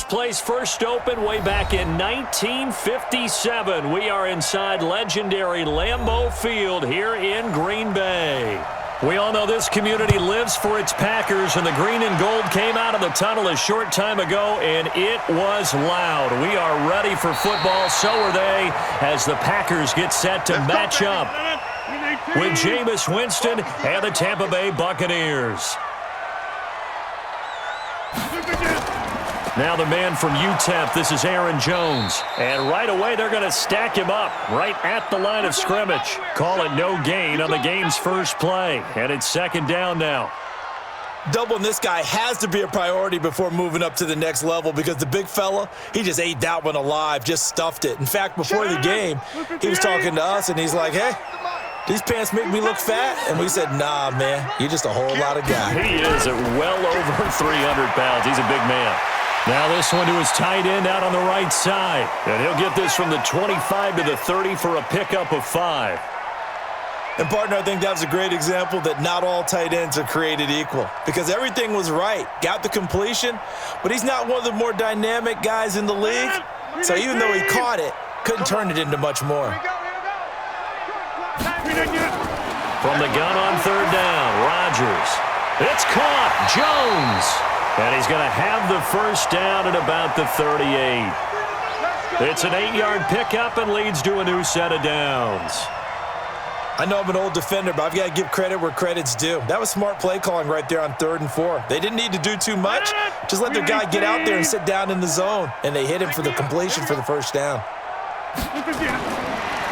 This place first opened way back in 1957. We are inside legendary Lambeau Field here in Green Bay. We all know this community lives for its Packers, and the green and gold came out of the tunnel a short time ago, and it was loud. We are ready for football, so are they, as the Packers get set to match up with Jameis Winston and the Tampa Bay Buccaneers. Now the man from UTEP, this is Aaron Jones. And right away, they're going to stack him up right at the line of scrimmage. Call it no gain on the game's first play. And it's second down now. Doubling this guy has to be a priority before moving up to the next level because the big fella, he just ate that one alive, just stuffed it. In fact, before the game, he was talking to us, and he's like, hey, these pants make me look fat. And we said, nah, man, you're just a whole lot of guy. He is at well over 300 pounds. He's a big man. Now this one to his tight end out on the right side. And he'll get this from the 25 to the 30 for a pickup of 5. And, partner, I think that was a great example that not all tight ends are created equal because everything was right. Got the completion, but he's not one of the more dynamic guys in the league. So even though he caught it, couldn't turn it into much more. From the gun on third down, Rodgers. It's caught. Jones. And he's going to have the first down at about the 38. It's an 8-yard pickup and leads to a new set of downs. I know I'm an old defender, but I've got to give credit where credit's due. That was smart play calling right there on 3rd and 4. They didn't need to do too much. Just let their guy get out there and sit down in the zone. And they hit him for the completion for the first down.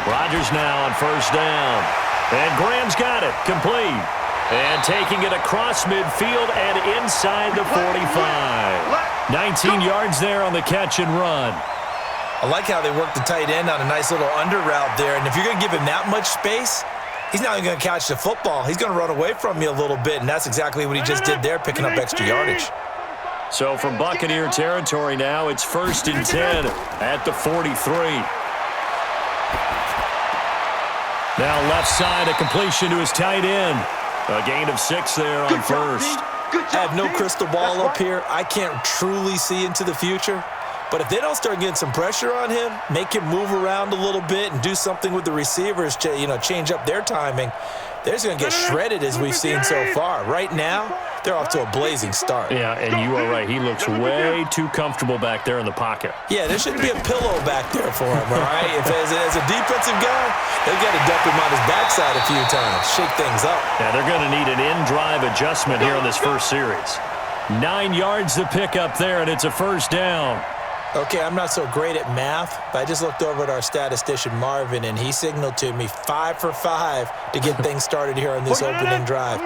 Rodgers now on first down. And Graham's got it. Complete. And taking it across midfield and inside the 45. 19 yards there on the catch and run. I like how they work the tight end on a nice little under route there. And if you're going to give him that much space, he's not even going to catch the football. He's going to run away from you a little bit, and that's exactly what he just did there, picking up extra yardage. So from Buccaneer territory now, it's 1st and 10 at the 43. Now left side, a completion to his tight end. A gain of 6 there on first. I have no crystal ball up here. I can't truly see into the future. But if they don't start getting some pressure on him, make him move around a little bit and do something with the receivers to, change up their timing, they're just going to get shredded as we've seen so far. Right now, they're off to a blazing start. Yeah, and you are right. He looks way too comfortable back there in the pocket. Yeah, there shouldn't be a pillow back there for him, all right? If as a defensive guy, they've got to dump him on his backside a few times, shake things up. Yeah, they're going to need an in-drive adjustment here in this first series. 9 yards to pick up there, and it's a first down. Okay, I'm not so great at math, but I just looked over at our statistician, Marvin, and he signaled to me 5 for 5 to get things started here on this opening drive.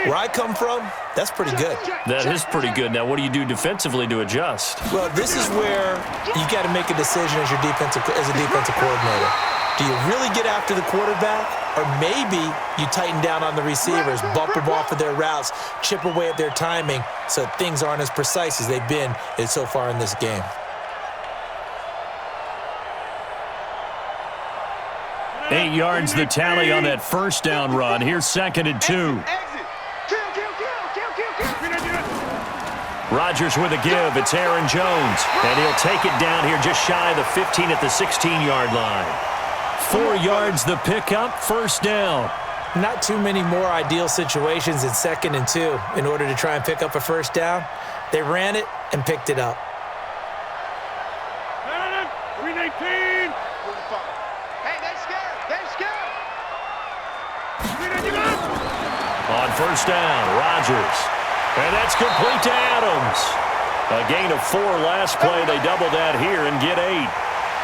Where I come from, that's pretty good. That is pretty good. Now, what do you do defensively to adjust? Well, this is where you got to make a decision as a defensive coordinator. Do you really get after the quarterback, or maybe you tighten down on the receivers, bump them off of their routes, chip away at their timing so things aren't as precise as they've been so far in this game? 8 yards the tally on that first down run. Here's 2nd and 2. Rodgers with a give. It's Aaron Jones. And he'll take it down here just shy of the 15 at the 16-yard line. 4 yards the pickup, first down. Not too many more ideal situations in 2nd and 2 in order to try and pick up a first down. They ran it and picked it up. On first down, Rodgers. And that's complete to Adams. A gain of 4 last play. They double that here and get 8.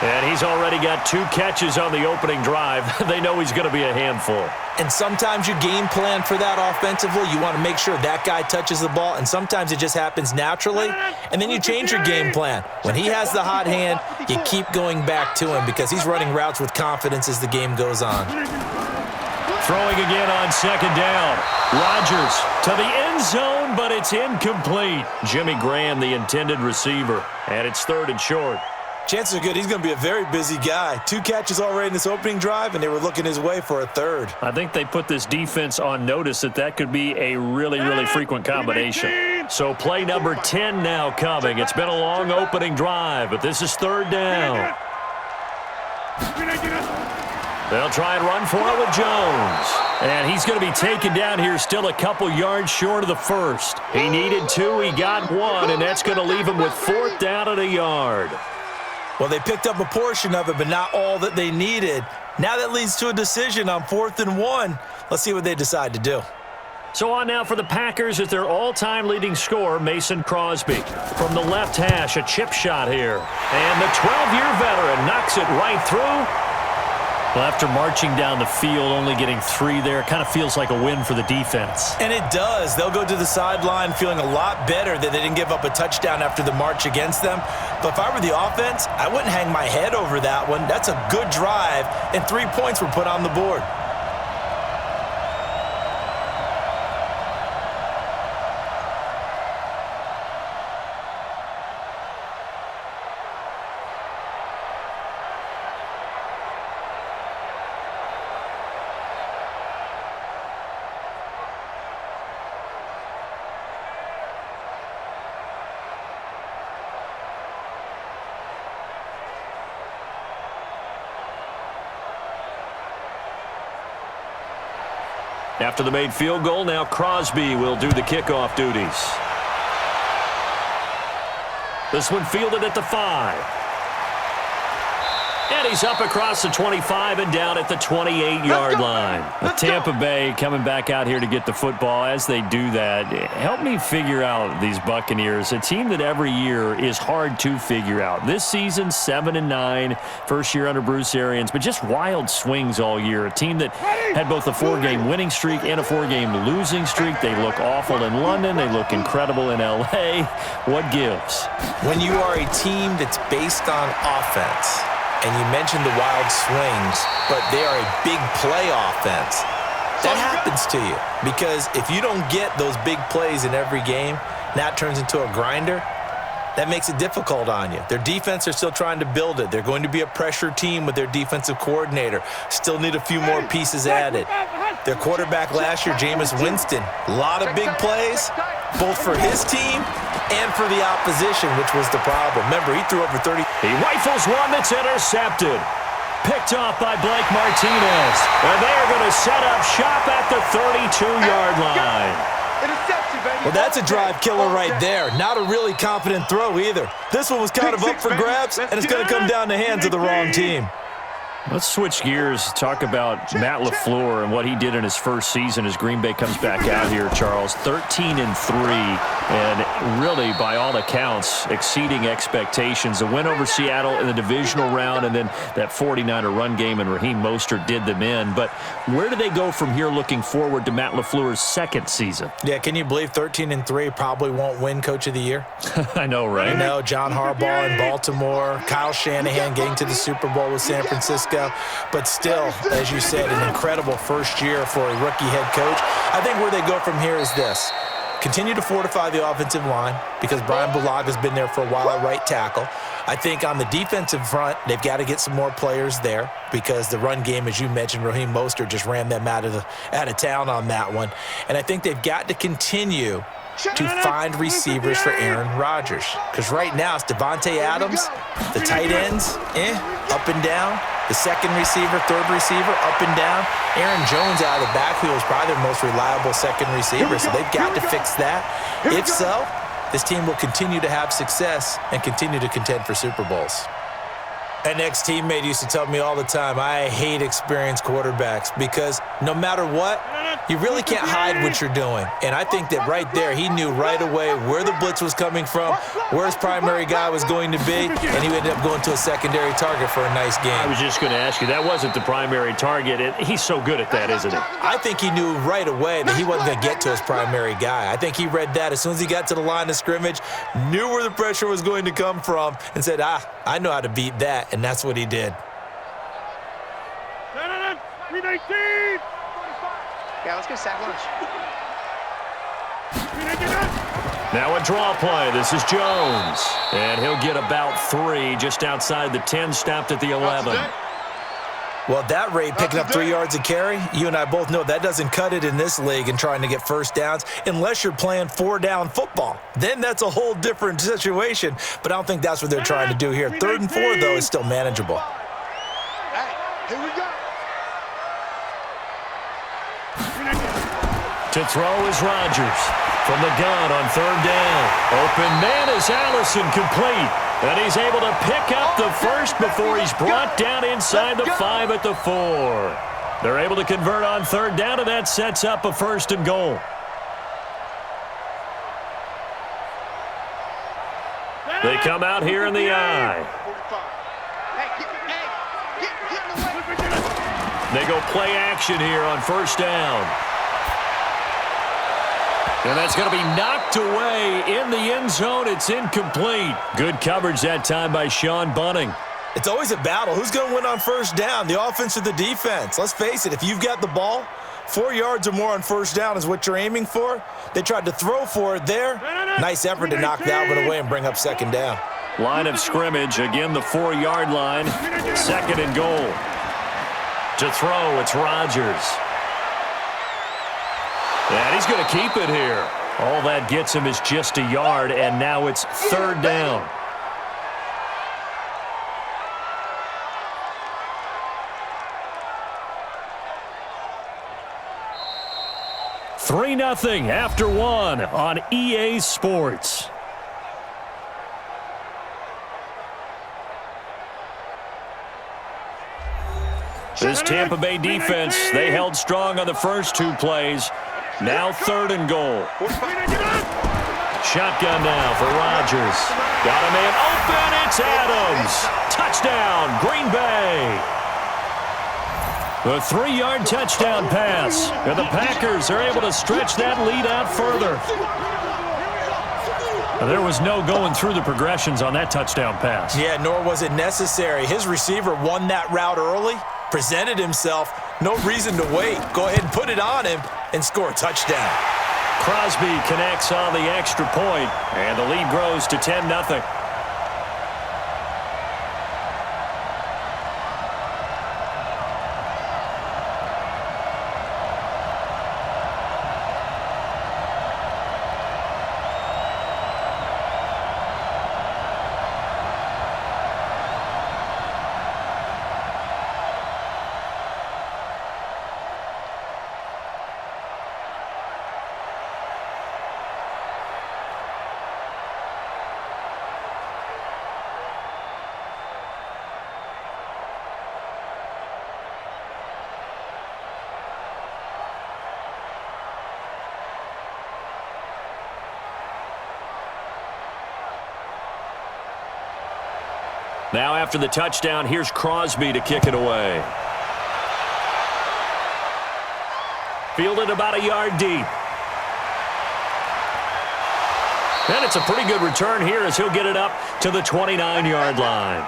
And he's already got 2 catches on the opening drive. They know he's going to be a handful. And sometimes you game plan for that offensively. You want to make sure that guy touches the ball, and sometimes it just happens naturally. And then you change your game plan. When he has the hot hand, you keep going back to him because he's running routes with confidence as the game goes on. Throwing again on 2nd down. Rodgers to the end zone, but it's incomplete. Jimmy Graham, the intended receiver. And it's 3rd and short. Chances are good he's going to be a very busy guy. 2 catches already in this opening drive, and they were looking his way for a 3rd. I think they put this defense on notice that could be a really, really frequent combination. So play number 10 now coming. It's been a long opening drive, but this is third down. They'll try and run for it with Jones. And he's going to be taken down here still a couple yards short of the first. He needed 2, he got 1, and that's going to leave him with 4th down and a yard. Well, they picked up a portion of it, but not all that they needed. Now that leads to a decision on 4th and 1. Let's see what they decide to do. So on now for the Packers is their all-time leading scorer, Mason Crosby. From the left hash, a chip shot here. And the 12-year veteran knocks it right through. Well, after marching down the field, only getting 3 there, it kind of feels like a win for the defense. And it does. They'll go to the sideline feeling a lot better that they didn't give up a touchdown after the march against them. But if I were the offense, I wouldn't hang my head over that one. That's a good drive, and 3 points were put on the board. After the made field goal, now Crosby will do the kickoff duties. This one fielded at the 5. And he's up across the 25 and down at the 28-yard line. Tampa Bay coming back out here to get the football. As they do that, help me figure out these Buccaneers, a team that every year is hard to figure out. This season, 7-9, first year under Bruce Arians, but just wild swings all year. A team that had both a 4-game winning streak and a 4-game losing streak. They look awful in London. They look incredible in L.A. What gives? When you are a team that's based on offense, and you mentioned the wild swings, but they are a big play offense, that happens to you. Because if you don't get those big plays in every game, that turns into a grinder. That makes it difficult on you. Their defense are still trying to build it. They're going to be a pressure team with their defensive coordinator. Still need a few more pieces added. Their quarterback last year, Jameis Winston, a lot of big plays, both for his team and for the opposition, which was the problem. Remember, he threw over 30. He rifles one that's intercepted. Picked off by Blake Martinez. And they're going to set up shop at the 32-yard line. Well, that's a drive killer right there. Not a really confident throw either. This one was kind of up for grabs, and it's going to come down the hands of the wrong team. Let's switch gears, talk about Matt LaFleur and what he did in his first season as Green Bay comes back out here, Charles. 13-3, and really, by all accounts, exceeding expectations. A win over Seattle in the divisional round, and then that 49er run game, and Raheem Mostert did them in. But where do they go from here looking forward to Matt LaFleur's second season? Yeah, can you believe 13-3 probably won't win Coach of the Year? I know, right? I know, John Harbaugh in Baltimore, Kyle Shanahan getting to the Super Bowl with San Francisco. But still, as you said, an incredible first year for a rookie head coach. I think where they go from here is this. Continue to fortify the offensive line because Brian Bulaga's been there for a while at right tackle. I think on the defensive front, they've got to get some more players there because the run game, as you mentioned, Raheem Mostert just ran them out of town on that one. And I think they've got to continue to find receivers for Aaron Rodgers. Because right now it's Devontae Adams, the tight ends, up and down. The second receiver, third receiver, up and down. Aaron Jones out of the backfield is probably their most reliable second receiver, so they've got to fix that. If so, this team will continue to have success and continue to contend for Super Bowls. An ex-teammate used to tell me all the time, I hate experienced quarterbacks because no matter what, you really can't hide what you're doing. And I think that right there, he knew right away where the blitz was coming from, where his primary guy was going to be, and he ended up going to a secondary target for a nice game. I was just going to ask you, that wasn't the primary target. He's so good at that, isn't he? I think he knew right away that he wasn't going to get to his primary guy. I think he read that as soon as he got to the line of scrimmage, knew where the pressure was going to come from, and said, I know how to beat that. And that's what he did. Yeah, let's go sack lunch. Now a draw play. This is Jones. And he'll get about 3 just outside the 10, stopped at the 11. Well, that rate, picking up 3 yards a carry, you and I both know that doesn't cut it in this league and trying to get first downs unless you're playing 4-down football. Then that's a whole different situation, but I don't think that's what they're trying to do here. 3rd and 4, though, is still manageable. Hey, here we go. To throw is Rodgers. From the gun on 3rd down. Open man is Allison, complete. And he's able to pick up the first before he's brought down inside the 5 at the 4. They're able to convert on 3rd down, and that sets up a 1st and goal. They come out here in the I. They go play action here on 1st down. And that's going to be knocked away in the end zone. It's incomplete. Good coverage that time by Sean Bunting. It's always a battle. Who's going to win on 1st down, the offense or the defense? Let's face it, if you've got the ball, 4 yards or more on 1st down is what you're aiming for. They tried to throw for it there. Nice effort to knock that one away and bring up 2nd down. Line of scrimmage, again the 4-yard line. 2nd and goal. To throw, it's Rodgers. And he's going to keep it here. All that gets him is just a yard, and now it's 3rd down. Three 0 after 1 on EA Sports. This Tampa Bay defense, they held strong on the first 2 plays. Now 3rd and goal. Shotgun now for Rodgers. Got a man open. It's Adams. Touchdown, Green Bay. The 3-yard touchdown pass. And the Packers are able to stretch that lead out further. There was no going through the progressions on that touchdown pass. Yeah, nor was it necessary. His receiver won that route early, presented himself. No reason to wait. Go ahead and put it on him and score a touchdown. Crosby connects on the extra point, and the lead grows to 10-0. Now after the touchdown, here's Crosby to kick it away. Fielded about a yard deep. And it's a pretty good return here as he'll get it up to the 29-yard line.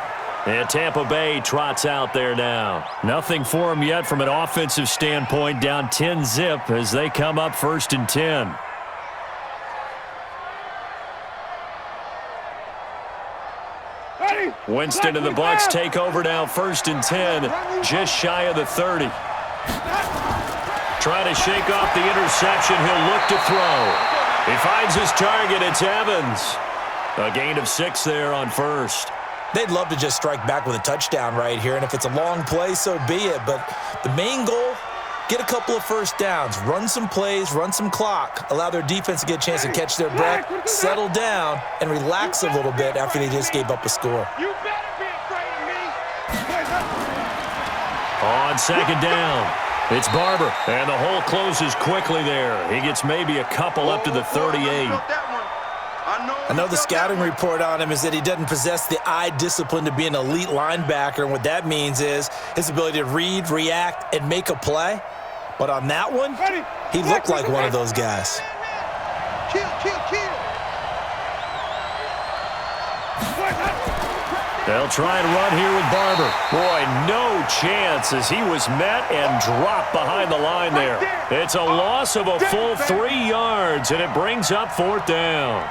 And Tampa Bay trots out there now. Nothing for him yet from an offensive standpoint, down 10-zip as they come up 1st and 10. Winston and the Bucs take over now 1st and 10, just shy of the 30. Trying to shake off the interception, he'll look to throw. He finds his target, it's Evans. A gain of 6 there on 1st. They'd love to just strike back with a touchdown right here, and if it's a long play, so be it. But the main goal, get a couple of 1st downs, run some plays, run some clock, allow their defense to get a chance to catch their breath, settle down, and relax a little bit after they just gave up a score. You better be afraid of me. On 2nd down, it's Barber, and the hole closes quickly there. He gets maybe a couple up to the 38. I know the scouting report on him is that he doesn't possess the eye discipline to be an elite linebacker, and what that means is his ability to read, react, and make a play. But on that one, he looked like one of those guys. They'll try and run here with Barber. Boy, no chance as he was met and dropped behind the line there. It's a loss of a full 3 yards, and it brings up 4th down.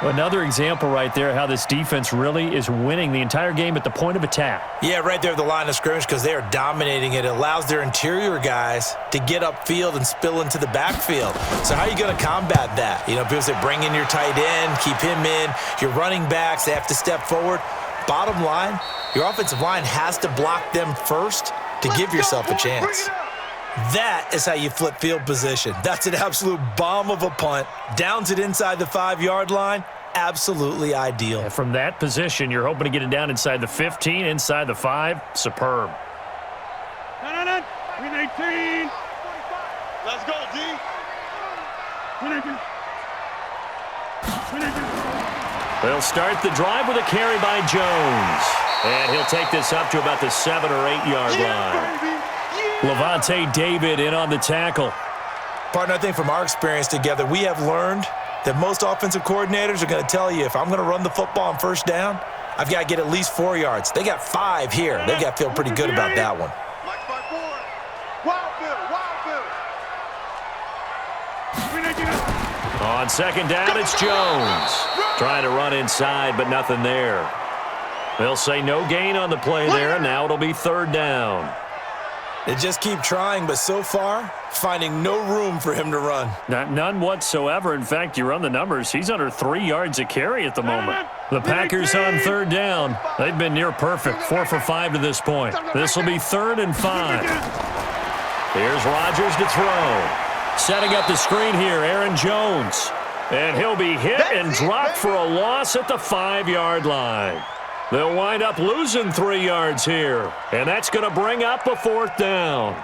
Another example right there how this defense really is winning the entire game at the point of attack. Yeah, right there at the line of scrimmage because they are dominating it. It allows their interior guys to get upfield and spill into the backfield. So how are you going to combat that? You know, people say bring in your tight end, keep him in. Your running backs, they have to step forward. Bottom line, your offensive line has to block them first to give yourself a chance. That is how you flip field position. That's an absolute bomb of a punt. Downs it inside the 5-yard line. Absolutely ideal. And from that position, you're hoping to get it down inside the 15, inside the 5. Superb. Win 18. Let's go, D. Win 18. Win 18. They'll start the drive with a carry by Jones. And he'll take this up to about the 7 or 8-yard line. Baby. Levante David in on the tackle. Partner, I think from our experience together, we have learned that most offensive coordinators are going to tell you if I'm going to run the football on first down, I've got to get at least 4 yards. They got 5 here. They got to feel pretty good about that one. Mike 5-4. Wild Bill. On second down, it's Jones. Trying to run inside, but nothing there. They'll say no gain on the play there, and now it'll be third down. They just keep trying, but so far, finding no room for him to run. None whatsoever. In fact, you run the numbers. He's under 3 yards a carry at the moment. The Packers on third down. They've been near perfect, 4 for 5 to this point. This will be 3rd and 5. Here's Rodgers to throw. Setting up the screen here, Aaron Jones. And he'll be hit and dropped for a loss at the 5-yard line. They'll wind up losing 3 yards here, and that's going to bring up a 4th down.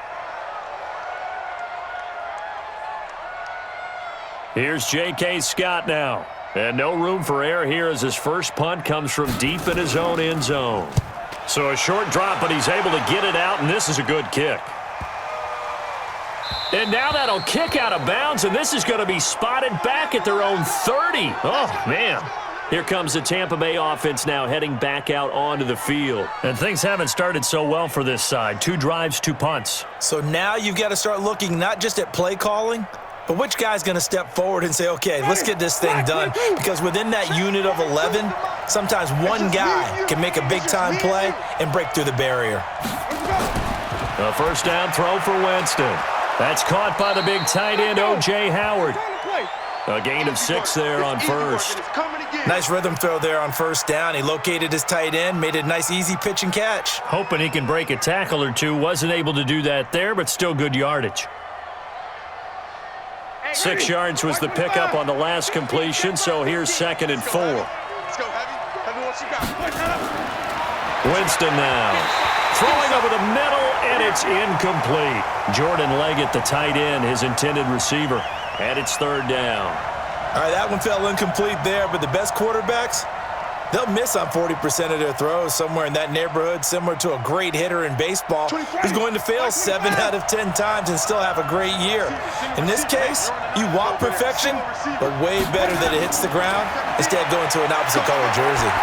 Here's J.K. Scott now, and no room for error here as his first punt comes from deep in his own end zone. So a short drop, but he's able to get it out, and this is a good kick. And now that'll kick out of bounds, and this is going to be spotted back at their own 30. Oh, man. Here comes the Tampa Bay offense now heading back out onto the field. And things haven't started so well for this side. 2 drives, 2 punts. So now you've got to start looking not just at play calling, but which guy's going to step forward and say, okay, let's get this thing done. Because within that unit of 11, sometimes one guy can make a big-time play and break through the barrier. A first down throw for Winston. That's caught by the big tight end, O.J. Howard. A gain of 6 there on first. Nice rhythm throw there on first down. He located his tight end, made it a nice easy pitch and catch. Hoping he can break a tackle or two. Wasn't able to do that there, but still good yardage. 6 yards was the pickup on the last completion, so here's 2nd and 4. Let's go, Heavy what you got. Winston now. Throwing over the middle, and it's incomplete. Jordan Leggett, the tight end, his intended receiver. And it's 3rd down. All right, that one fell incomplete there, but the best quarterbacks, they'll miss on 40% of their throws somewhere in that neighborhood, similar to a great hitter in baseball who's going to fail 7 out of 10 times and still have a great year. In this case, you want perfection, but way better that it hits the ground instead of going to an opposite color jersey.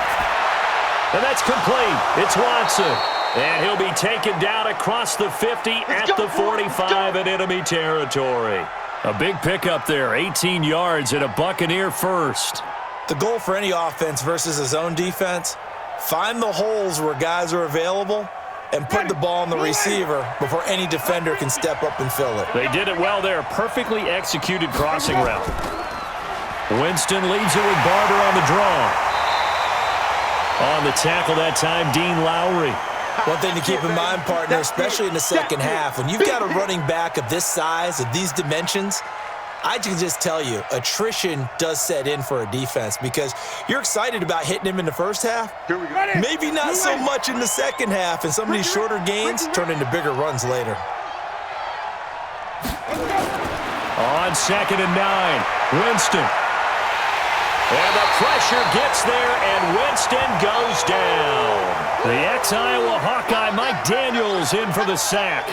And that's complete. It's Watson. And he'll be taken down across the 50 at the 45 in enemy territory. A big pickup there, 18 yards and a Buccaneer first. The goal for any offense versus his own defense, find the holes where guys are available and put the ball on the receiver before any defender can step up and fill it. They did it well there, perfectly executed crossing route. Winston leads it with Barber on the draw. On the tackle that time, Dean Lowry. One thing to keep in mind, partner, especially in the second half, when you've got a running back of this size, of these dimensions, I can just tell you, attrition does set in for a defense because you're excited about hitting him in the first half. Maybe not so much in the second half, and some of these shorter gains turn into bigger runs later. On 2nd and 9, Winston. And the pressure gets there, and Winston goes down. The ex-Iowa Hawkeye Mike Daniels in for the sack.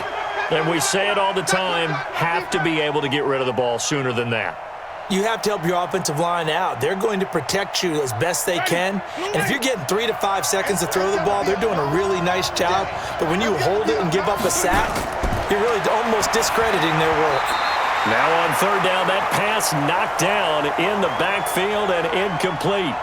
And we say it all the time, have to be able to get rid of the ball sooner than that. You have to help your offensive line out. They're going to protect you as best they can. And if you're getting 3 to 5 seconds to throw the ball, they're doing a really nice job. But when you hold it and give up a sack, you're really almost discrediting their work. Now on third down, that pass knocked down in the backfield and incomplete.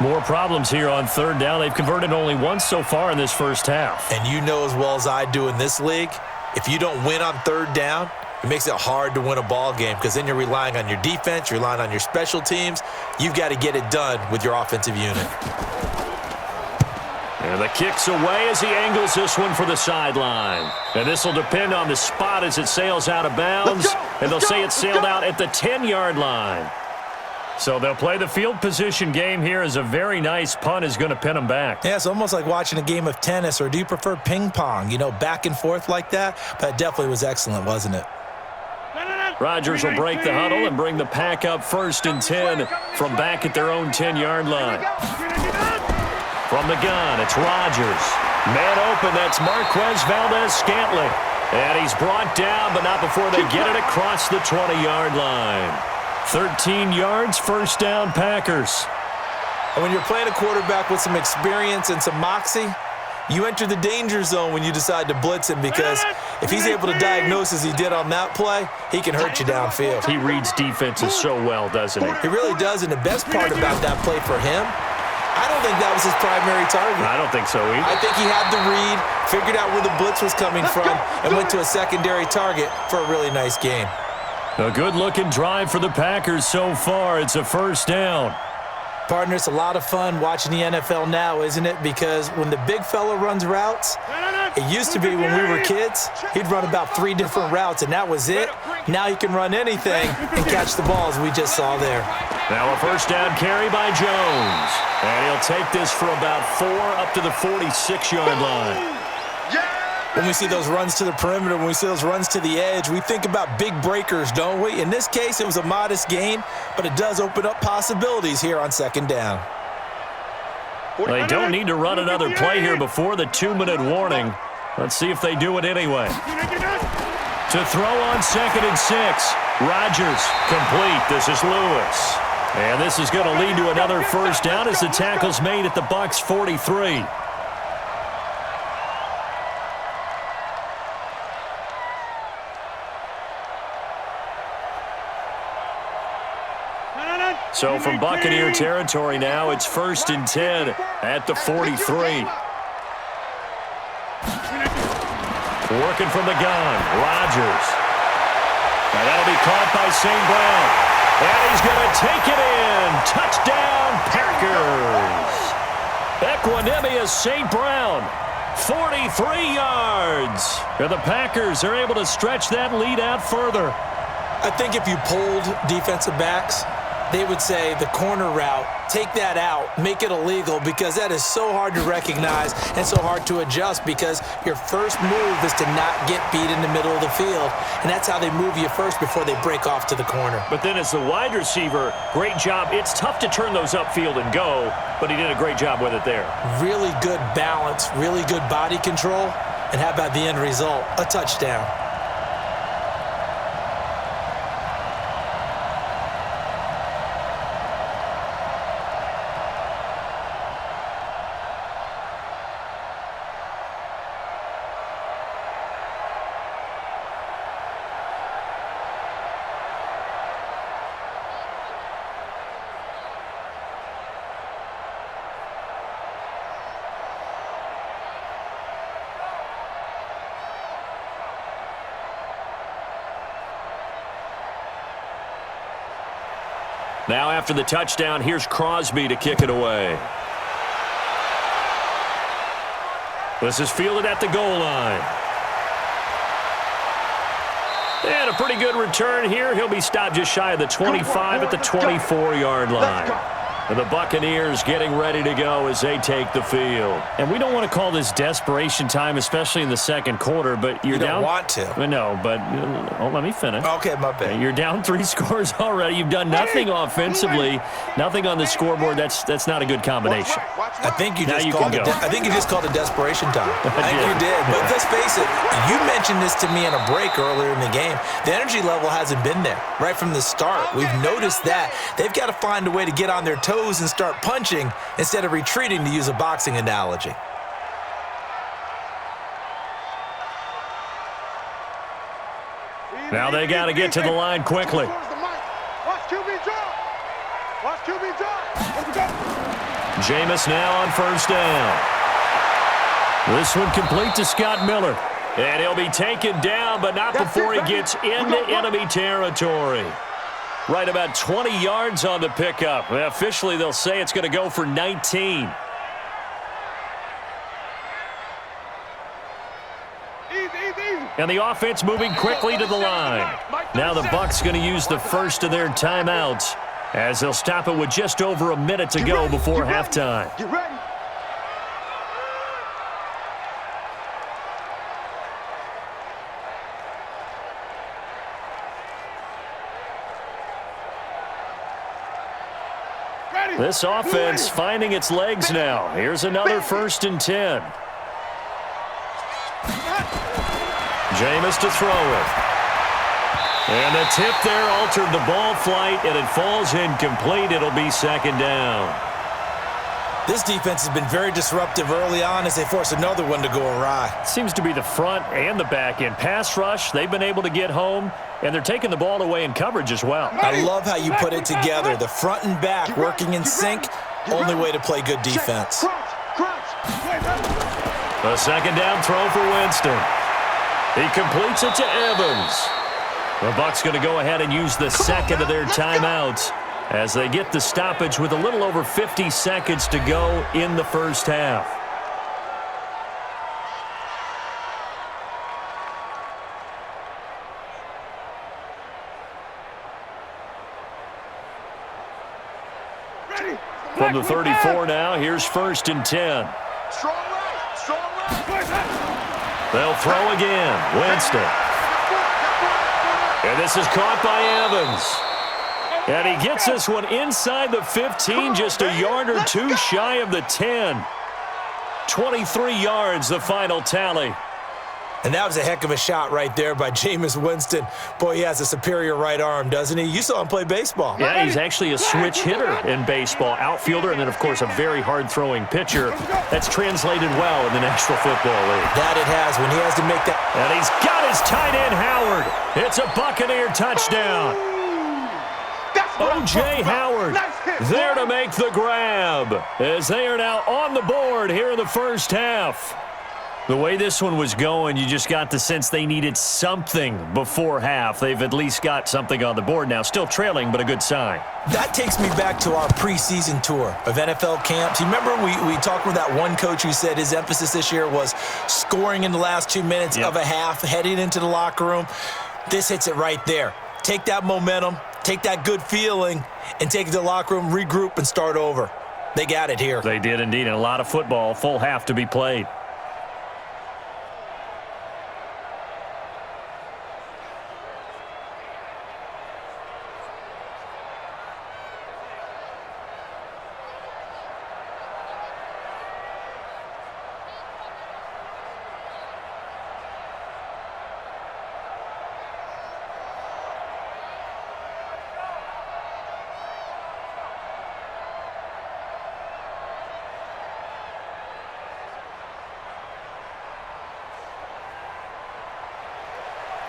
More problems here on third down. They've converted only once so far in this first half. And you know as well as I do in this league, if you don't win on third down, it makes it hard to win a ball game because then you're relying on your defense, you're relying on your special teams. You've got to get it done with your offensive unit. And the kick's away as he angles this one for the sideline. And this will depend on the spot as it sails out of bounds. And they'll say it sailed out at the 10-yard line. So they'll play the field position game here as a very nice punt is going to pin them back. Yeah, it's almost like watching a game of tennis, or do you prefer ping pong? You know, back and forth like that? But it definitely was excellent, wasn't it? Rodgers will break the huddle and bring the Pack up 1st and 10 from back at their own 10-yard line. From the gun, it's Rodgers. Man open, that's Marquez Valdez-Scantling. And he's brought down, but not before they get it across the 20-yard line. 13 yards, first down, Packers. And when you're playing a quarterback with some experience and some moxie, you enter the danger zone when you decide to blitz him, because if he's able to diagnose as he did on that play, he can hurt you downfield. He reads defenses so well, doesn't he? He really does, and the best part about that play for him, I don't think that was his primary target. I don't think so either. I think he had the read, figured out where the blitz was coming from, and went to a secondary target for a really nice gain. A good-looking drive for the Packers so far. It's a first down. Partner, it's a lot of fun watching the NFL now, isn't it? Because when the big fella runs routes, it used to be when we were kids, he'd run about 3 different routes, and that was it. Now he can run anything and catch the balls we just saw there. Now a first down carry by Jones. And he'll take this for about 4 up to the 46-yard line. When we see those runs to the perimeter, when we see those runs to the edge, we think about big breakers, don't we? In this case, it was a modest gain, but it does open up possibilities here on second down. They don't need to run another play here before the 2-minute warning. Let's see if they do it anyway. To throw on 2nd and 6. Rodgers complete. This is Lewis. And this is going to lead to another first down as the tackle's made at the Bucs 43. So from Buccaneer territory now, it's 1st and 10 at the 43. Working from the gun, Rodgers. And that'll be caught by St. Brown. And he's going to take it in. Touchdown, Packers. Equanimous St. Brown, 43 yards. And the Packers are able to stretch that lead out further. I think if you polled defensive backs, they would say the corner route, take that out, make it illegal, because that is so hard to recognize and so hard to adjust, because your first move is to not get beat in the middle of the field, and that's how they move you first before they break off to the corner. But then as the wide receiver, great job. It's tough to turn those upfield and go, but he did a great job with it there. Really good balance, really good body control, and how about the end result? A touchdown. Now after the touchdown, here's Crosby to kick it away. This is fielded at the goal line. And a pretty good return here. He'll be stopped just shy of the 25 at the 24-yard line. And the Buccaneers getting ready to go as they take the field. And we don't want to call this desperation time, especially in the second quarter, but you're down. You don't want to. No, but let me finish. Okay, my bad. You're down 3 scores already. You've done nothing offensively, nothing on the scoreboard. That's not a good combination. I think you just called it. I think you just called it desperation time. I think you did. But let's face it. You mentioned this to me in a break earlier in the game. The energy level hasn't been there right from the start. We've noticed that. They've got to find a way to get on their toes and start punching instead of retreating, to use a boxing analogy. Now they got to get to the line quickly. Watch QB drop. Watch QB drop. Jameis now on first down. This one complete to Scott Miller. And he'll be taken down, but not before he gets into enemy territory. Right about 20 yards on the pickup. Officially, they'll say it's going to go for 19. And the offense moving quickly to the line. Now the Bucs going to use the first of their timeouts as they'll stop it with just over a minute to go before halftime. Get ready. This offense finding its legs now. Here's another 1st and 10. Jameis to throw it. And the tip there altered the ball flight, and it falls incomplete. It'll be 2nd down. This defense has been very disruptive early on as they force another one to go awry. Seems to be the front and the back end. Pass rush, they've been able to get home, and they're taking the ball away in coverage as well. I love how you put it together. The front and back working in sync, only way to play good defense. A 2nd down throw for Winston. He completes it to Evans. The Bucs going to go ahead and use the second of their timeouts as they get the stoppage with a little over 50 seconds to go in the first half. From the 34 now, here's 1st and 10. Strong right. Strong right. They'll throw again. Winston. And this is caught by Evans. And he gets this one inside the 15, just a yard or two shy of the 10. 23 yards, the final tally. And that was a heck of a shot right there by Jameis Winston. Boy, he has a superior right arm, doesn't he? You saw him play baseball. Yeah, he's actually a switch hitter in baseball. Outfielder, and then, of course, a very hard-throwing pitcher. That's translated well in the National Football League. That it has when he has to make that. And he's got his tight end, Howard. It's a Buccaneer touchdown. O.J. Howard there to make the grab as they are now on the board here in the first half. The way this one was going, you just got the sense they needed something before half. They've at least got something on the board now. Still trailing, but a good sign. That takes me back to our preseason tour of NFL camps. You remember we talked with that one coach who said his emphasis this year was scoring in the last 2 minutes of a half, heading into the locker room. This hits it right there. Take that momentum, take that good feeling, and take it to the locker room, regroup, and start over. They got it here. They did indeed, and a lot of football, full half to be played.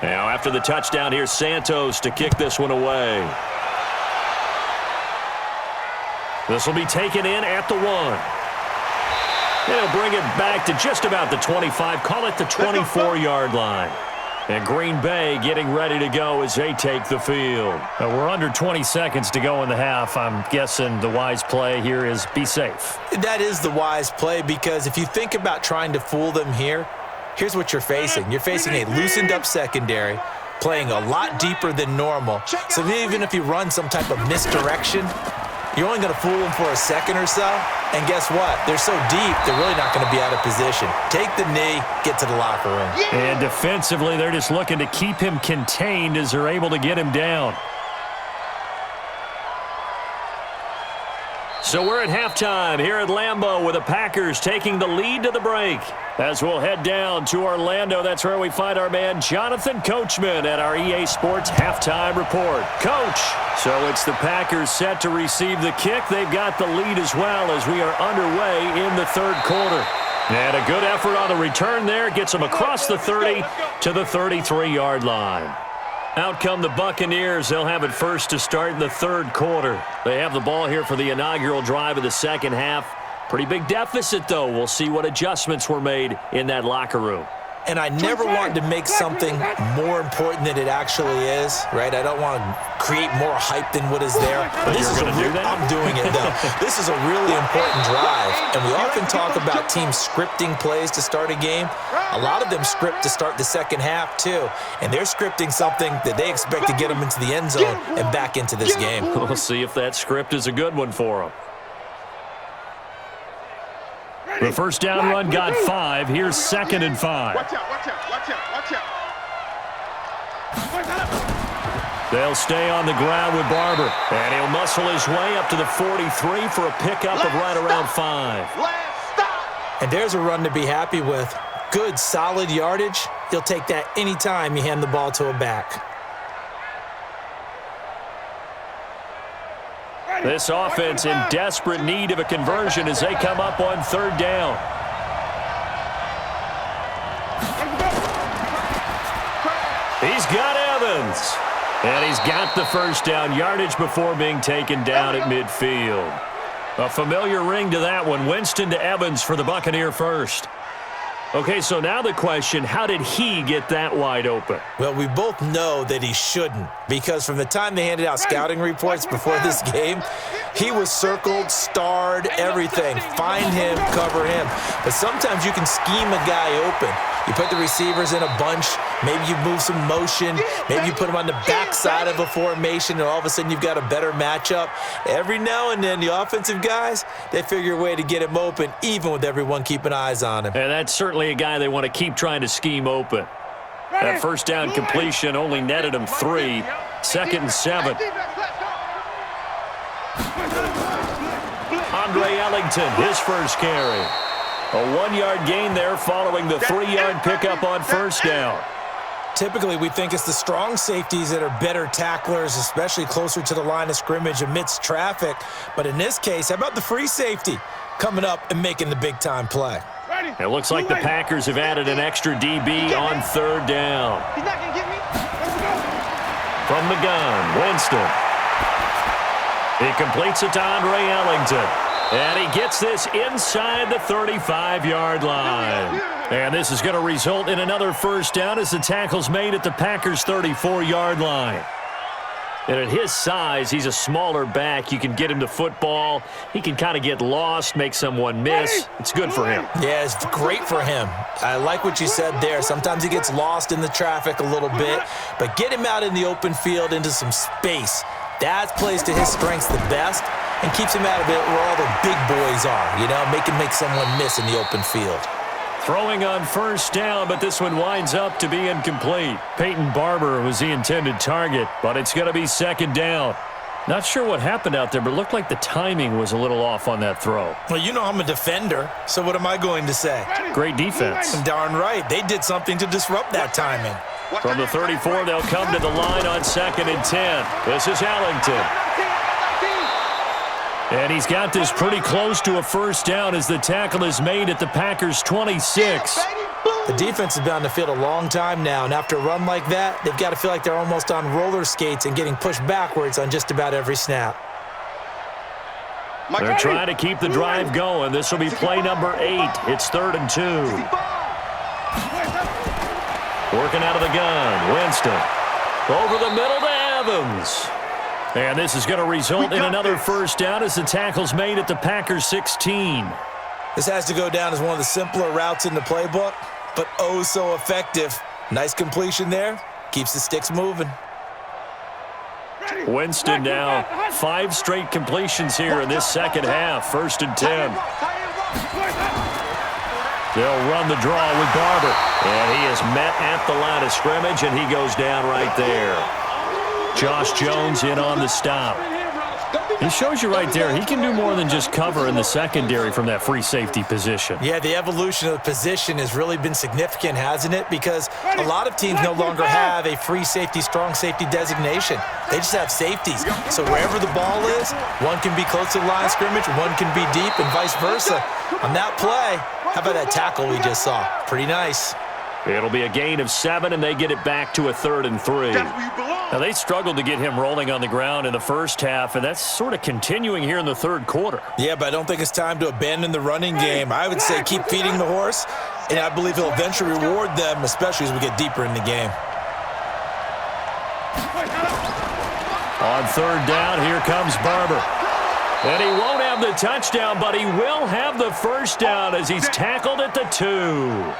Now, after the touchdown, here's Santos to kick this one away. This will be taken in at the 1. They'll bring it back to just about the 25. Call it the 24-yard line. And Green Bay getting ready to go as they take the field. We're under 20 seconds to go in the half. I'm guessing the wise play here is be safe. That is the wise play because if you think about trying to fool them here, here's what you're facing. You're facing a loosened-up secondary, playing a lot deeper than normal. So even if you run some type of misdirection, you're only going to fool them for a second or so. And guess what? They're so deep, they're really not going to be out of position. Take the knee, get to the locker room. And defensively, they're just looking to keep him contained as they're able to get him down. So we're at halftime here at Lambeau with the Packers taking the lead to the break. As we'll head down to Orlando, that's where we find our man Jonathan Coachman at our EA Sports Halftime Report. Coach, so it's the Packers set to receive the kick. They've got the lead as well as we are underway in the third quarter. And a good effort on the return there. Gets them across the 30 to the 33-yard line. Out come the Buccaneers. They'll have it first to start in the third quarter. They have the ball here for the inaugural drive of the second half. Pretty big deficit, though. We'll see what adjustments were made in that locker room. And I never want to make something more important than it actually is, right? I don't want to create more hype than what is there. But you're going to do that? I'm doing it, though. This is a really important drive, and we often talk about teams scripting plays to start a game. A lot of them script to start the second half, too, and they're scripting something that they expect to get them into the end zone and back into this game. We'll see if that script is a good one for them. The first down run got 5. Here's 2nd and 5. Watch out, watch out, watch out, watch out. They'll stay on the ground with Barber. And he'll muscle his way up to the 43 for a pickup of right around 5. Last stop. And there's a run to be happy with. Good, solid yardage. You'll take that anytime you hand the ball to a back. This offense in desperate need of a conversion as they come up on 3rd down. He's got Evans. And he's got the first down yardage before being taken down at midfield. A familiar ring to that one. Winston to Evans for the Buccaneer first. Okay, so now the question, how did he get that wide open? Well, we both know that he shouldn't, because from the time they handed out scouting reports before this game, he was circled, starred, everything. Find him, cover him. But sometimes you can scheme a guy open. You put the receivers in a bunch. Maybe you move some motion. Maybe you put them on the backside of a formation, and all of a sudden you've got a better matchup. Every now and then, the offensive guys, they figure a way to get him open, even with everyone keeping eyes on him. And that's certainly a guy they want to keep trying to scheme open. That first down completion only netted him 3. 2nd and 7. Andre Ellington, his first carry. A 1-yard gain there following the 3-yard pickup on first down. Typically, we think it's the strong safeties that are better tacklers, especially closer to the line of scrimmage amidst traffic. But in this case, how about the free safety coming up and making the big-time play? It looks like the Packers have added an extra DB on 3rd down. He's not going to get me. From the gun, Winston. He completes it to Andre Ellington. And he gets this inside the 35-yard line. And this is going to result in another first down as the tackle's made at the Packers' 34-yard line. And at his size, he's a smaller back. You can get him to football. He can kind of get lost, make someone miss. It's good for him. Yeah, it's great for him. I like what you said there. Sometimes he gets lost in the traffic a little bit, but get him out in the open field into some space. That plays to his strengths the best and keeps him out of it where all the big boys are, you know, make someone miss in the open field. Throwing on first down, but this one winds up to be incomplete. Peyton Barber was the intended target, but it's going to be 2nd down. Not sure what happened out there, but it looked like the timing was a little off on that throw. Well, you know I'm a defender, so what am I going to say? Great defense. Darn right. They did something to disrupt that timing. From the 34, they'll come to the line on 2nd and 10. This is Ellington. And he's got this pretty close to a first down as the tackle is made at the Packers' 26. The defense has been on the field a long time now, and after a run like that, they've got to feel like they're almost on roller skates and getting pushed backwards on just about every snap. They're trying to keep the drive going. This will be play number 8. It's 3rd and 2. Working out of the gun, Winston. Over the middle to Evans. And this is going to result in another first down as the tackle's made at the Packers' 16. This has to go down as one of the simpler routes in the playbook, but oh so effective. Nice completion there. Keeps the sticks moving. Winston now 5 straight completions here in this second half. 1st and 10. They'll run the draw with Barber. And he is met at the line of scrimmage, and he goes down right there. Josh Jones in on the stop. He shows you right there, he can do more than just cover in the secondary from that free safety position. Yeah, the evolution of the position has really been significant, hasn't it? Because a lot of teams no longer have a free safety, strong safety designation. They just have safeties. So wherever the ball is, one can be close to the line of scrimmage, one can be deep, and vice versa. On that play, how about that tackle we just saw? Pretty nice. It'll be a gain of 7, and they get it back to a 3rd and 3. That's where you belong. Now, they struggled to get him rolling on the ground in the first half, and that's sort of continuing here in the third quarter. Yeah, but I don't think it's time to abandon the running game. I would say keep feeding the horse, and I believe he'll eventually reward them, especially as we get deeper in the game. On 3rd down, here comes Barber. And he won't have the touchdown, but he will have the first down as he's tackled at the 2.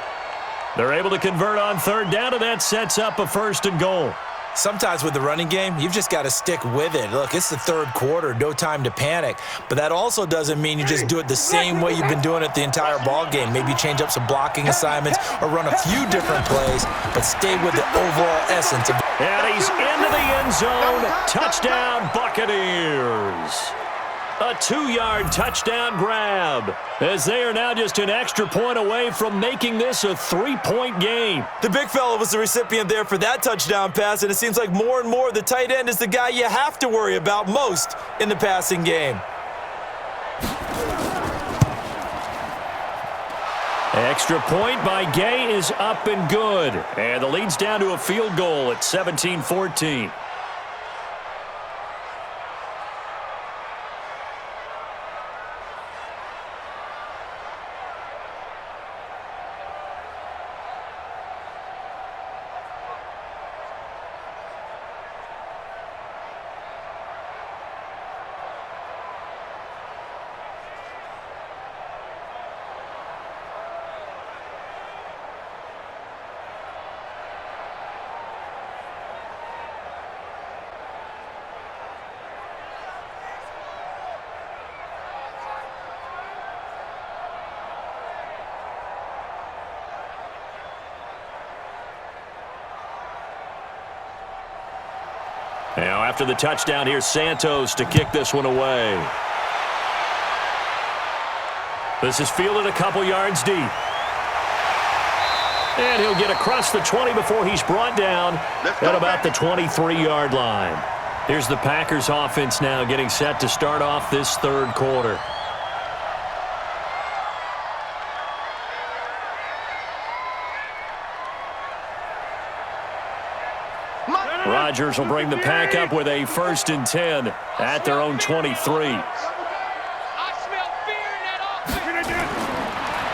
They're able to convert on 3rd down, and that sets up a 1st and goal. Sometimes with the running game, you've just got to stick with it. Look, it's the third quarter, no time to panic. But that also doesn't mean you just do it the same way you've been doing it the entire ball game. Maybe change up some blocking assignments or run a few different plays, but stay with the overall essence of it. And he's into the end zone. Touchdown, Buccaneers. A 2-yard touchdown grab, as they are now just an extra point away from making this a 3-point game. The big fella was the recipient there for that touchdown pass, and it seems like more and more the tight end is the guy you have to worry about most in the passing game. Extra point by Gay is up and good, and the lead's down to a field goal at 17-14. Now, after the touchdown, here's Santos to kick this one away. This is fielded a couple yards deep. And he'll get across the 20 before he's brought down at about the 23-yard line. Here's the Packers offense now getting set to start off this third quarter. Rodgers will bring the pack up with a 1st and 10 at their own 23.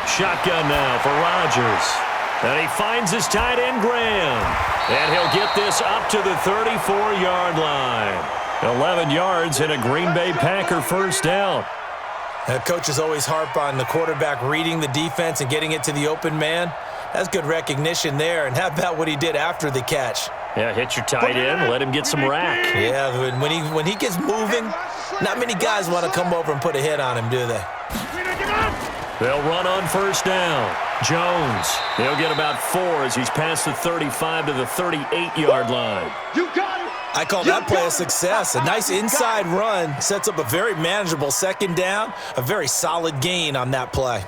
Shotgun now for Rodgers. And he finds his tight end, Graham. And he'll get this up to the 34-yard line. 11 yards and a Green Bay Packer first down. Coaches always harp on the quarterback reading the defense and getting it to the open man. That's good recognition there. And how about what he did after the catch? Yeah, hit your tight end, let him get some rack. Yeah, when he gets moving, not many guys want to come over and put a hit on him, do they? They'll run on 1st down. Jones, he'll get about 4 as he's past the 35 to the 38-yard line. You got it. I call that play a success. A nice inside run sets up a very manageable 2nd down, a very solid gain on that play.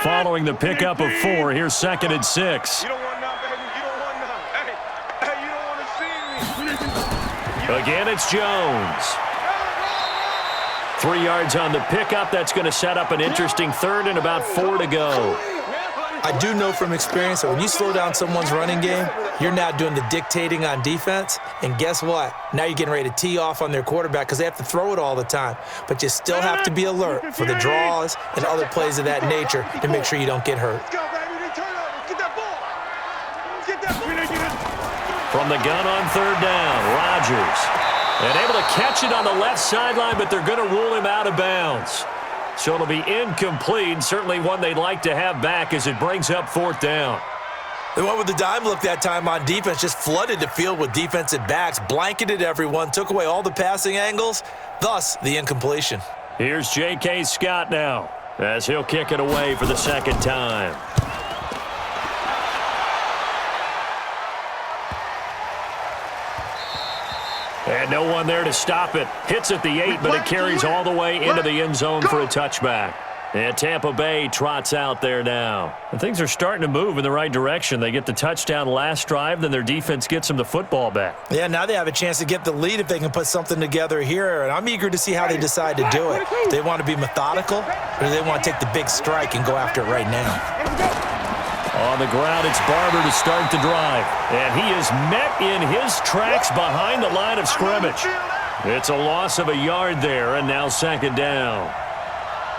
Following the pickup of 4, here's 2nd and 6. You don't want none, baby. You don't want none. Hey, you don't want to see me. Again, it's Jones. 3 yards on the pickup. That's going to set up an interesting 3rd and about 4 to go. I do know from experience that when you slow down someone's running game, you're now doing the dictating on defense. And guess what? Now you're getting ready to tee off on their quarterback because they have to throw it all the time. But you still have to be alert for the draws and other plays of that nature to make sure you don't get hurt. Let's go, baby. They turn over. Get that ball. Get that ball. From the gun on 3rd down, Rodgers. And able to catch it on the left sideline, but they're going to rule him out of bounds. So it'll be incomplete, certainly one they'd like to have back as it brings up 4th down. They went with the dime look that time on defense, just flooded the field with defensive backs, blanketed everyone, took away all the passing angles, thus the incompletion. Here's J.K. Scott now as he'll kick it away for the 2nd time. And no one there to stop it. Hits at the 8, but it carries all the way into the end zone for a touchback. And Tampa Bay trots out there now. And things are starting to move in the right direction. They get the touchdown last drive, then their defense gets them the football back. Yeah, now they have a chance to get the lead if they can put something together here. And I'm eager to see how they decide to do it. Do they want to be methodical, or do they want to take the big strike and go after it right now? On the ground, it's Barber to start the drive. And he is met in his tracks behind the line of scrimmage. It's a loss of a yard there, and now second down.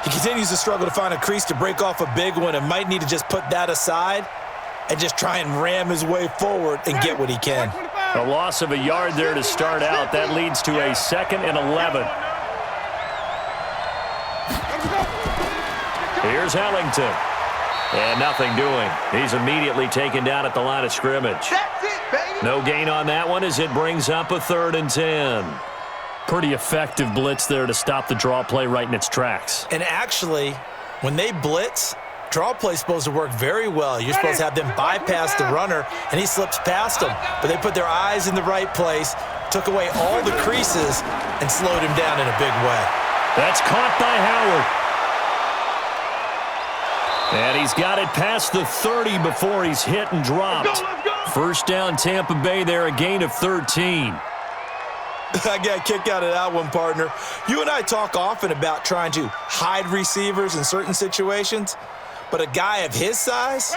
He continues to struggle to find a crease to break off a big one and might need to just put that aside and just try and ram his way forward and get what he can. A loss of a yard there to start out. That leads to a 2nd and 11. Here's Ellington. And nothing doing. He's immediately taken down at the line of scrimmage. No gain on that one as it brings up a 3rd and 10. Pretty effective blitz there to stop the draw play right in its tracks. And actually, when they blitz, draw play is supposed to work very well. You're supposed to have them bypass the runner, and he slips past them. But they put their eyes in the right place, took away all the creases, and slowed him down in a big way. That's caught by Howard. And he's got it past the 30 before he's hit and dropped. First down, Tampa Bay there, a gain of 13. I got a kick out of that one, partner. You and I talk often about trying to hide receivers in certain situations, but a guy of his size,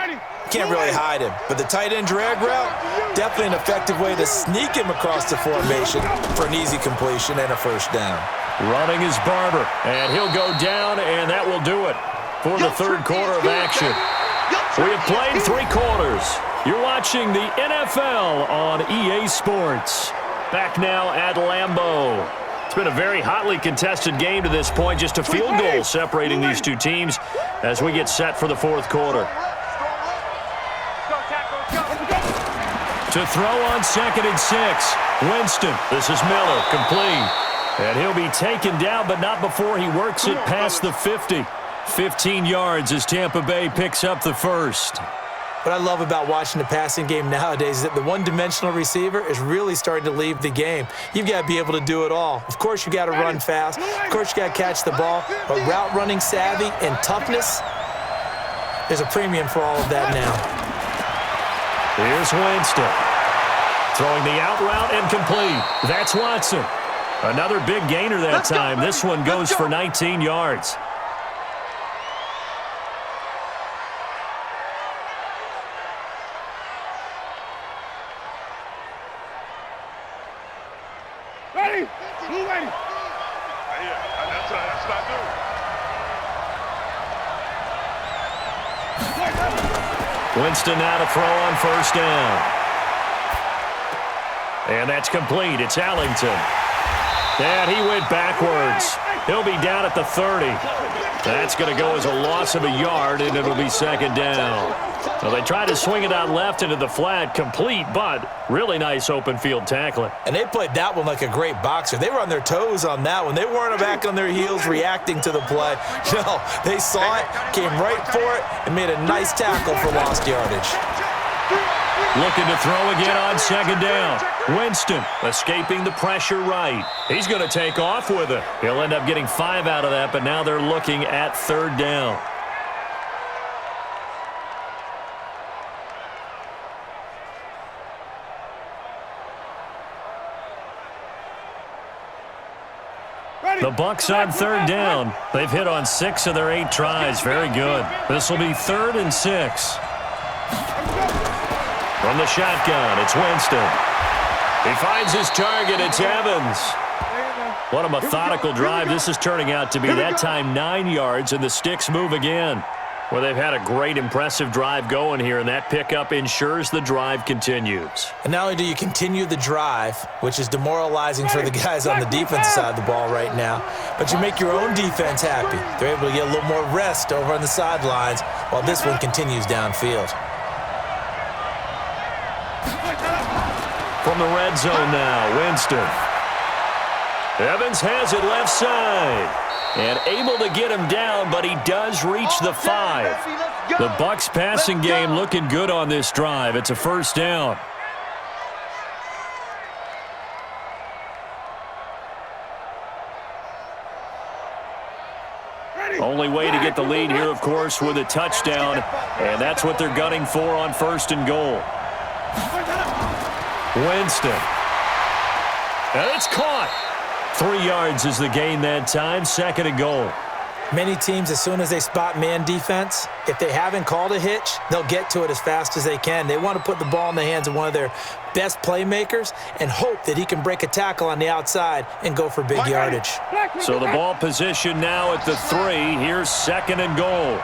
can't really hide him. But the tight end drag route, definitely an effective way to sneak him across the formation for an easy completion and a first down. Running is Barber, and he'll go down, and that will do it for the third quarter of action. We have played 3 quarters. You're watching the NFL on EA Sports. Back now at Lambeau. It's been a very hotly contested game to this point. Just a field goal separating these two teams as we get set for the 4th quarter. To throw on 2nd and 6. Winston. This is Miller. Complete. And he'll be taken down, but not before he works it past the 50. 15 yards as Tampa Bay picks up the first. What I love about watching the passing game nowadays is that the one-dimensional receiver is really starting to leave the game. You've got to be able to do it all. Of course, you got to run fast. Of course, you got to catch the ball. But route running savvy and toughness, there's a premium for all of that now. Here's Winston. Throwing the out route and complete. That's Watson. Another big gainer that time. This one goes for 19 yards. Winston now to throw on first down. And that's complete. It's Ellington. And he went backwards. He'll be down at the 30. That's going to go as a loss of a yard, and it'll be second down. Well, they tried to swing it out left into the flat, complete, but really nice open field tackling. And they played that one like a great boxer. They were on their toes on that one. They weren't back on their heels reacting to the play. No, they saw it, came right for it, and made a nice tackle for lost yardage. Looking to throw again on second down. Winston escaping the pressure right. He's going to take off with it. He'll end up getting 5 out of that, but now they're looking at third down. The Bucs on third down. They've hit on 6 of their 8 tries. Very good. This will be 3rd and 6. From the shotgun, it's Winston. He finds his target. It's Evans. What a methodical drive this is turning out to be. That time 9 yards, and the sticks move again. Well, they've had a great, impressive drive going here, and that pickup ensures the drive continues. And not only do you continue the drive, which is demoralizing for the guys on the defensive side of the ball right now, but you make your own defense happy. They're able to get a little more rest over on the sidelines while this one continues downfield. From the red zone now, Winston. Evans has it left side. And able to get him down, but he does reach the 5. The Bucs passing game looking good on this drive. It's a first down. Only way to get the lead here, of course, with a touchdown, and that's what they're gunning for on 1st and goal. Winston. And it's caught. 3 yards is the gain that time, 2nd and goal. Many teams, as soon as they spot man defense, if they haven't called a hitch, they'll get to it as fast as they can. They want to put the ball in the hands of one of their best playmakers and hope that he can break a tackle on the outside and go for big yardage. So the ball position now at the 3. Here's 2nd and goal.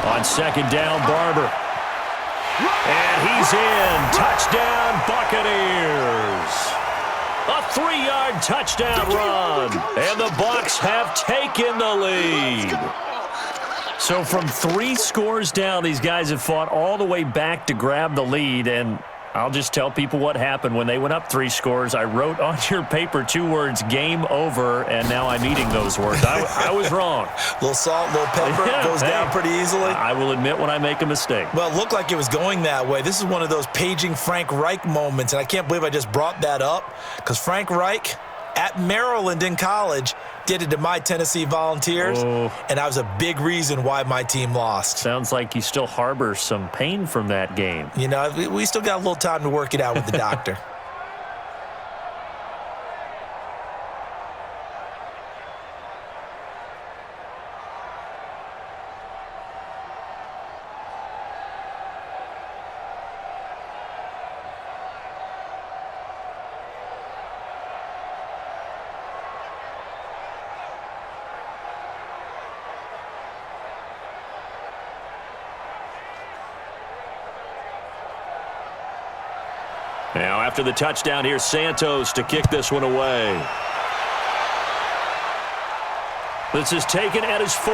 On 2nd down, Barber. And he's in. Touchdown, Buccaneers. A 3-yard touchdown run, and the Bucs have taken the lead. So from 3 scores down, these guys have fought all the way back to grab the lead, and I'll just tell people what happened when they went up 3 scores. I wrote on your paper 2 words, game over, and now I'm eating those words. I was wrong. A little salt, a little pepper, goes down pretty easily. I will admit when I make a mistake. Well, it looked like it was going that way. This is one of those paging Frank Reich moments, and I can't believe I just brought that up because Frank Reich at Maryland in college did it to my Tennessee Volunteers, and that was a big reason why my team lost. Sounds like you still harbor some pain from that game. You know, we still got a little time to work it out with the doctor. Now, after the touchdown, here's Santos to kick this one away. This is taken at his 4.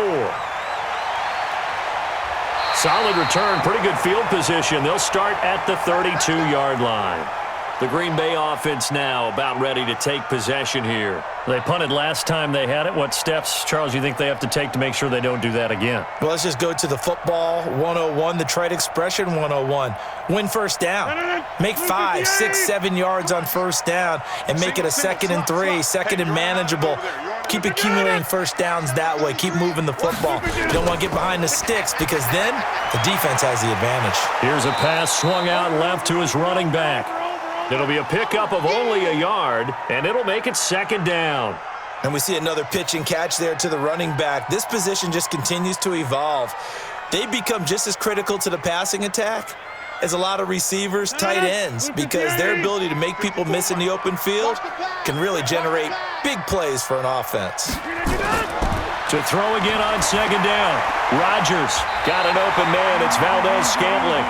Solid return, pretty good field position. They'll start at the 32-yard line. The Green Bay offense now about ready to take possession here. They punted last time they had it. What steps, Charles, you think they have to take to make sure they don't do that again? Well, let's just go to the football 101, the trade expression 101. Win first down. Make 5, 6, 7 yards on first down and make it a 2nd and 3, 2nd and manageable. Keep accumulating first downs that way. Keep moving the football. You don't want to get behind the sticks because then the defense has the advantage. Here's a pass swung out left to his running back. It'll be a pickup of only a yard, and it'll make it 2nd down. And we see another pitch and catch there to the running back. This position just continues to evolve. They become just as critical to the passing attack as a lot of receivers, tight ends, because their ability to make people miss in the open field can really generate big plays for an offense. To throw again on 2nd down. Rodgers got an open man. It's Valdez-Scantling.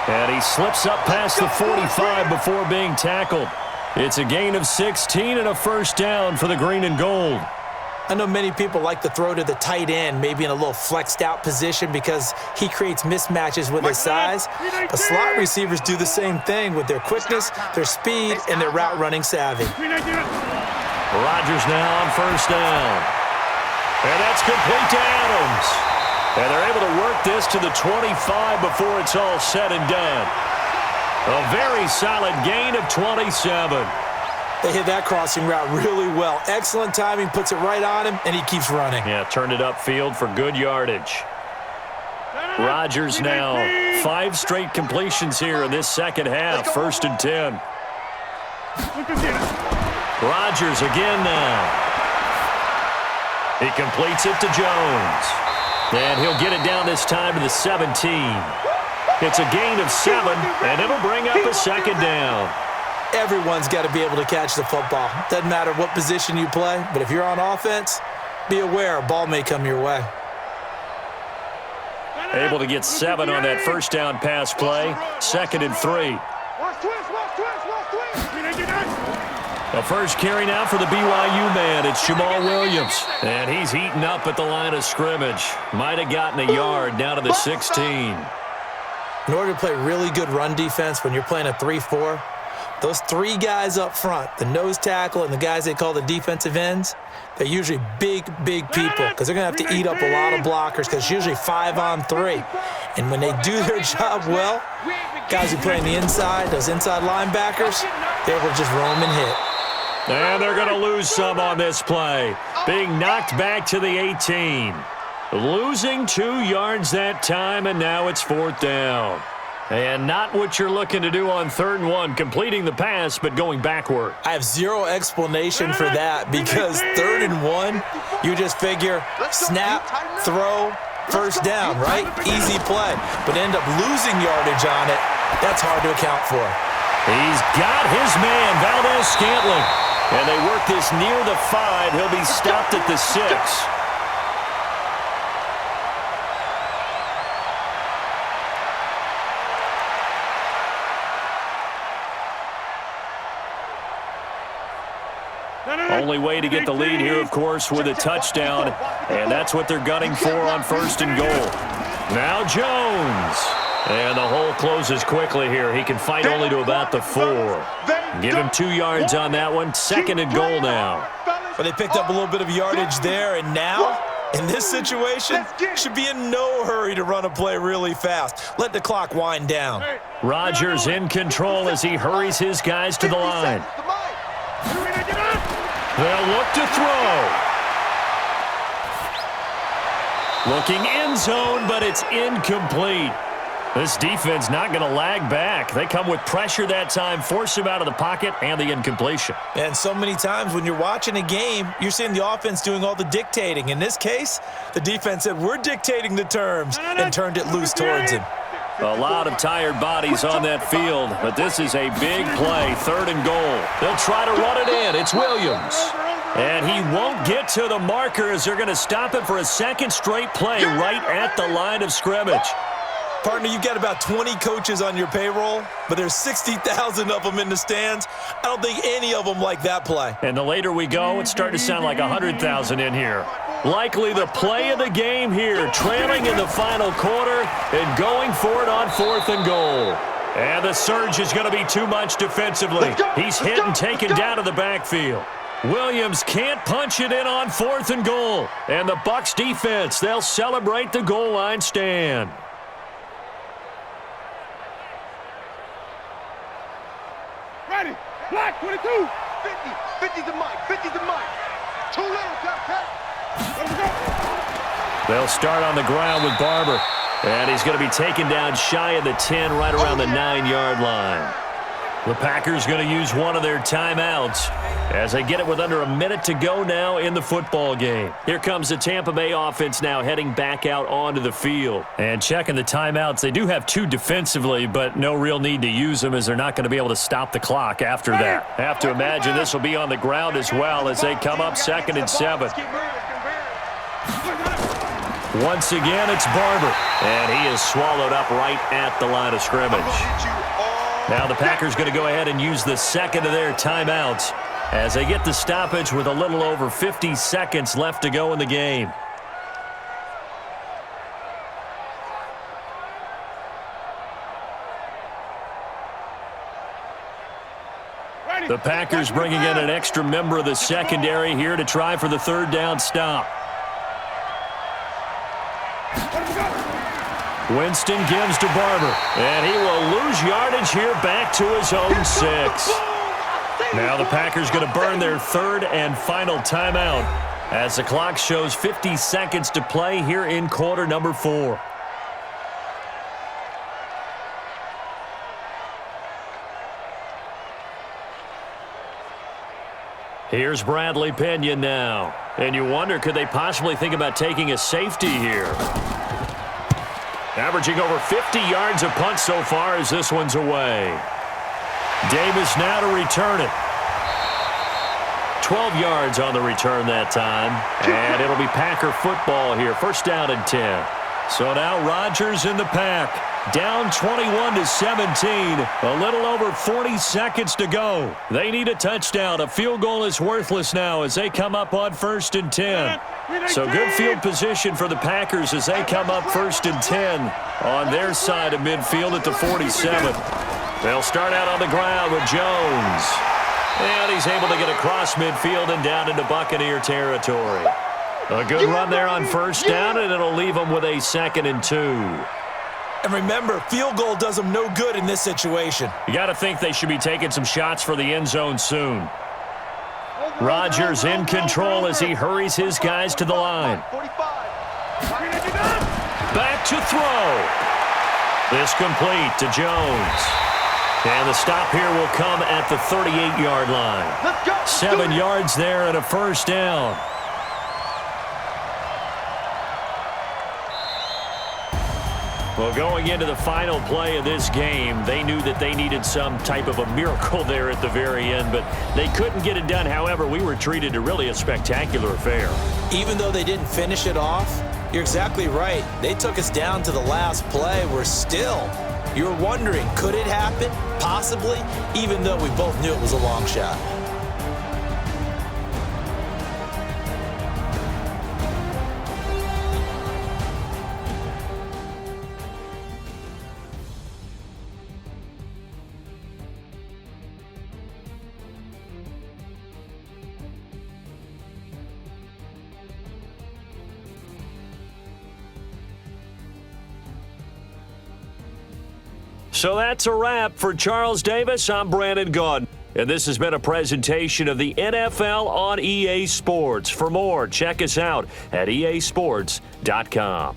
And he slips up past the 45 before being tackled. It's a gain of 16 and a first down for the green and gold. I know many people like to throw to the tight end, maybe in a little flexed out position because he creates mismatches with his size. But slot receivers do the same thing with their quickness, their speed, and their route running savvy. Rodgers now on first down. And that's complete to Adams. And they're able to work this to the 25 before it's all said and done. A very solid gain of 27. They hit that crossing route really well. Excellent timing, puts it right on him, and he keeps running. Yeah, turned it upfield for good yardage. Rodgers now 5 straight completions here in this second half. 1st and 10. Rodgers again now. He completes it to Jones. And he'll get it down this time to the 17. It's a gain of 7, and it'll bring up a 2nd down. Everyone's got to be able to catch the football. Doesn't matter what position you play, but if you're on offense, be aware a ball may come your way. Able to get 7 on that first down pass play. 2nd and 3. The first carry now for the BYU man. It's Jamal Williams. And he's heating up at the line of scrimmage. Might have gotten a yard down to the 16. In order to play really good run defense when you're playing a 3-4, those 3 guys up front, the nose tackle and the guys they call the defensive ends, they're usually big people because they're going to have to eat up a lot of blockers because it's usually 5 on 3. And when they do their job well, guys who play on the inside, those inside linebackers, they're able to just roam and hit. And they're going to lose some on this play. being knocked back to the 18. Losing 2 yards that time, and now it's 4th down. And not what you're looking to do on 3rd and 1, completing the pass, but going backward. I have zero explanation for that because 3rd and 1, you just figure snap, throw, first down, right? Easy play. But end up losing yardage on it. That's hard to account for. He's got his man, Valdez-Scantling. And they work this near the 5. He'll be stopped at the 6. Only way to get the lead here, of course, with a touchdown. And that's what they're gunning for on 1st and goal. Now Jones. And the hole closes quickly here. He can fight only to about the 4. Give him 2 yards on that one. 2nd and goal now. But they picked up a little bit of yardage there, and now, in this situation, should be in no hurry to run a play really fast. Let the clock wind down. Rodgers in control as he hurries his guys to the line. They'll look to throw. Looking end zone, but it's incomplete. This defense not going to lag back. They come with pressure that time, force him out of the pocket, and the incompletion. And so many times when you're watching a game, you're seeing the offense doing all the dictating. In this case, the defense said, we're dictating the terms, and turned it loose towards him. A lot of tired bodies on that field, but this is a big play, 3rd and goal. They'll try to run it in. It's Williams. And he won't get to the marker as they're going to stop it for a 2nd straight play right at the line of scrimmage. Partner, you've got about 20 coaches on your payroll, but there's 60,000 of them in the stands. I don't think any of them like that play. And the later we go, it's starting to sound like 100,000 in here. Likely the play of the game here, trailing in the final quarter and going for it on 4th and goal. And the surge is going to be too much defensively. He's hit and taken down to the backfield. Williams can't punch it in on 4th and goal. And the Bucs defense, they'll celebrate the goal line stand. Ready. Black 22. 50. 50's the mic. 50's the mic. Too little, Cat. They'll start on the ground with Barber. And he's going to be taken down shy of the 10, right around the 9-yard line. The Packers going to use one of their timeouts as they get it with under a minute to go now in the football game. Here comes the Tampa Bay offense now heading back out onto the field. And checking the timeouts, they do have 2 defensively, but no real need to use them as they're not going to be able to stop the clock after that. Have to imagine this will be on the ground as well as they come up 2nd and 7. Once again, it's Barber, and he is swallowed up right at the line of scrimmage. Now the Packers going to go ahead and use the 2nd of their timeouts as they get the stoppage with a little over 50 seconds left to go in the game. The Packers bringing in an extra member of the secondary here to try for the 3rd down stop. Winston gives to Barber, and he will lose yardage here back to his own 6. Now the Packers going to burn their 3rd and final timeout as the clock shows 50 seconds to play here in quarter number 4. Here's Bradley Pinion now. And you wonder, could they possibly think about taking a safety here? Averaging over 50 yards a punt so far as this one's away. Davis now to return it. 12 yards on the return that time. And it'll be Packer football here. 1st down and 10. So now Rodgers in the pack. Down 21-17. A little over 40 seconds to go. They need a touchdown. A field goal is worthless now as they come up on 1st and 10. So good field position for the Packers as they come up 1st and 10 on their side of midfield at the 47. They'll start out on the ground with Jones. And he's able to get across midfield and down into Buccaneer territory. A good run there on 1st down, and it'll leave them with a 2nd and 2. And remember, field goal does them no good in this situation. You got to think they should be taking some shots for the end zone soon. Rodgers in control as he hurries his guys to the line. 45. Back to throw. This complete to Jones. And the stop here will come at the 38-yard line. Let's go. 7 yards there and a first down. Well, going into the final play of this game, they knew that they needed some type of a miracle there at the very end, but they couldn't get it done. However, we were treated to really a spectacular affair. Even though they didn't finish it off, you're exactly right. They took us down to the last play. You're wondering, could it happen? Possibly, even though we both knew it was a long shot. So that's a wrap for Charles Davis. I'm Brandon Gaudin, and this has been a presentation of the NFL on EA Sports. For more, check us out at easports.com.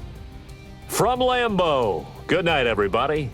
From Lambeau, good night, everybody.